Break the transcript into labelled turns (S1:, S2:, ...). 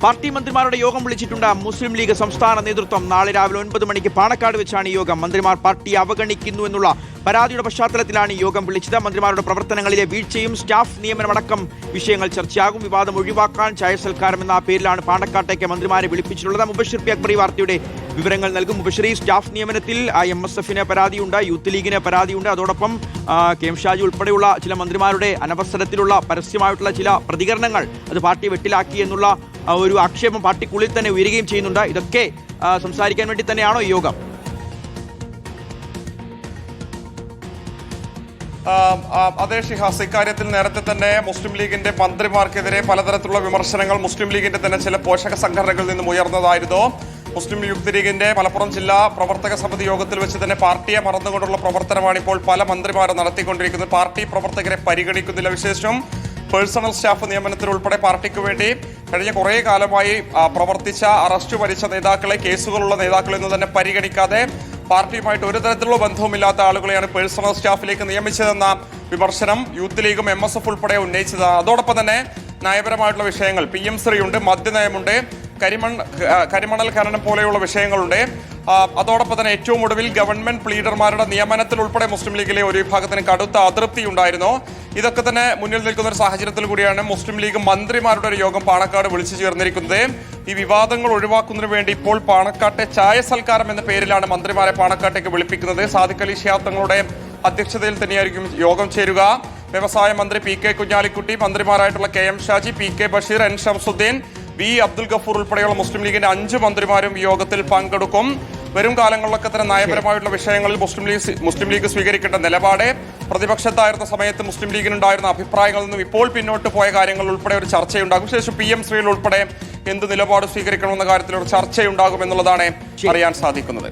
S1: Party മന്ത്രിമാരുടെ യോഗം വിളിച്ചിട്ടുണ്ട് മുസ്ലിം ലീഗ് സംസ്ഥാന നേതൃത്വം. നാളെ രാവിലെ 9 മണിക്ക് പാണക്കാട് വെച്ചാണ് ഈ യോഗം. മന്ത്രിമാർ പാർട്ടി അവഗണിക്കുന്നു എന്നുള്ള പരാതിയുടെ പശ്ചാത്തലത്തിലാണ് ഈ യോഗം വിളിച്ചത്. മന്ത്രിമാരുടെ പ്രവർത്തനങ്ങളിലെ വീഴ്ചയും സ്റ്റാഫ് നിയമനമടക്കം വിഷയങ്ങൾ ചർച്ചയാകും. വിവാദം ഒഴിവാക്കാൻ ചായ സൽക്കാരം എന്ന പേരിലാണ് പാണക്കാട്ടേക്ക് മന്ത്രിമാരെ വിളിപ്പിച്ചിട്ടുള്ളത്. മുബഷിർ പി അക്ബർ വാർത്തയുടെ വിവരങ്ങൾ നൽകും. മുബഷിർ, സ്റ്റാഫ് നിയമനത്തിൽ MSF-ന് പരാതിയുണ്ട്, യൂത്ത് ലീഗിന് പരാതിയുണ്ട്. അതോടൊപ്പം KM ഷാജി ഉൾപ്പെടെയുള്ള ചില മന്ത്രിമാരുടെ അനവസരത്തിലുള്ള പരസ്യമായിട്ടുള്ള ചില പ്രതികരണങ്ങൾ അത് പാർട്ടി വെട്ടിലാക്കി എന്നുള്ള ഒരു ആക്ഷേപം പാർട്ടിക്കുള്ളിൽ തന്നെ ഉയരുകയും ചെയ്യുന്നുണ്ട്. ഇതൊക്കെ സംസാരിക്കാൻ വേണ്ടി തന്നെയാണോ ഈ യോഗം?
S2: അതേ ഷിഹാസ്, ഇക്കാര്യത്തിൽ നേരത്തെ തന്നെ മുസ്ലിം ലീഗിന്റെ മന്ത്രിമാർക്കെതിരെ പലതരത്തിലുള്ള വിമർശനങ്ങൾ മുസ്ലിം ലീഗിന്റെ തന്നെ ചില പോഷക സംഘടനകളിൽ നിന്നും ഉയർന്നതായിരുന്നു. മുസ്ലിം യൂത്ത് ലീഗിന്റെ മലപ്പുറം ജില്ലാ പ്രവർത്തക സമിതി യോഗത്തിൽ വെച്ച് തന്നെ പാർട്ടിയെ മറന്നുകൊണ്ടുള്ള പ്രവർത്തനമാണ് ഇപ്പോൾ പല മന്ത്രിമാരും നടത്തിക്കൊണ്ടിരിക്കുന്നത്. പാർട്ടി പ്രവർത്തകരെ പരിഗണിക്കുന്നില്ല. വിശേഷം പേഴ്സണൽ സ്റ്റാഫ് നിയമനത്തിൽ ഉൾപ്പെടെ പാർട്ടിക്ക് വേണ്ടി കഴിഞ്ഞ കുറേ കാലമായി പ്രവർത്തിച്ച അറസ്റ്റ് വരിച്ച നേതാക്കളെ, കേസുകളുള്ള നേതാക്കളെ ഒന്നും തന്നെ പരിഗണിക്കാതെ പാർട്ടിയുമായിട്ട് ഒരു തരത്തിലുള്ള ബന്ധവുമില്ലാത്ത ആളുകളെയാണ് പേഴ്സണൽ സ്റ്റാഫിലേക്ക് നിയമിച്ചതെന്ന വിമർശനം യൂത്ത് ലീഗും MSF ഉൾപ്പെടെ ഉന്നയിച്ചത്. അതോടൊപ്പം തന്നെ നയപരമായിട്ടുള്ള വിഷയങ്ങൾ, PM ശ്രീയുണ്ട്, മദ്യനയമുണ്ട്, കരിമണൽ ഖനനം പോലെയുള്ള വിഷയങ്ങളുണ്ട്. അതോടൊപ്പം തന്നെ ഏറ്റവും ഒടുവിൽ ഗവൺമെന്റ് പ്ലീഡർമാരുടെ നിയമനത്തിൽ ഉൾപ്പെടെ മുസ്ലിം ലീഗിലെ ഒരു വിഭാഗത്തിന് കടുത്ത അതൃപ്തി ഉണ്ടായിരുന്നു. ഇതൊക്കെ തന്നെ മുന്നിൽ നിൽക്കുന്ന ഒരു സാഹചര്യത്തിൽ കൂടിയാണ് മുസ്ലിം ലീഗ് മന്ത്രിമാരുടെ ഒരു യോഗം പാണക്കാട് വിളിച്ചു ചേർന്നിരിക്കുന്നത്. ഈ വിവാദങ്ങൾ ഒഴിവാക്കുന്നതിന് വേണ്ടി ഇപ്പോൾ പാണക്കാട്ടെ ചായ സൽക്കാരം എന്ന പേരിലാണ് മന്ത്രിമാരെ പാണക്കാട്ടേക്ക് വിളിപ്പിക്കുന്നത്. സാദിഖ് അലി ശിഹാബ് തങ്ങളുടെ അധ്യക്ഷതയിൽ തന്നെയായിരിക്കും യോഗം ചേരുക. വ്യവസായ മന്ത്രി PK Kunhalikutty, മന്ത്രിമാരായിട്ടുള്ള KM Shaji, PK Basheer, N Shamsuddin, V Abdul Gafoor ഉൾപ്പെടെയുള്ള മുസ്ലിം ലീഗിന്റെ 5 മന്ത്രിമാരും ഈ യോഗത്തിൽ പങ്കെടുക്കും. വരും കാലങ്ങളിലൊക്കെ തന്നെ നയപരമായിട്ടുള്ള വിഷയങ്ങളിൽ മുസ്ലിം ലീഗ് സ്വീകരിക്കേണ്ട നിലപാട്, പ്രതിപക്ഷത്തായിരുന്ന സമയത്ത് മുസ്ലിം ലീഗിനുണ്ടായിരുന്ന അഭിപ്രായങ്ങളിൽ നിന്നും ഇപ്പോൾ പിന്നോട്ട് പോയ കാര്യങ്ങൾ ഉൾപ്പെടെ ഒരു ചർച്ചയുണ്ടാകും. ശേഷം PM ശ്രീയിൽ ഉൾപ്പെടെ എന്ത് നിലപാട് സ്വീകരിക്കണമെന്ന കാര്യത്തിൽ ഒരു ചർച്ചയുണ്ടാകും എന്നുള്ളതാണ് അറിയാൻ സാധിക്കുന്നത്.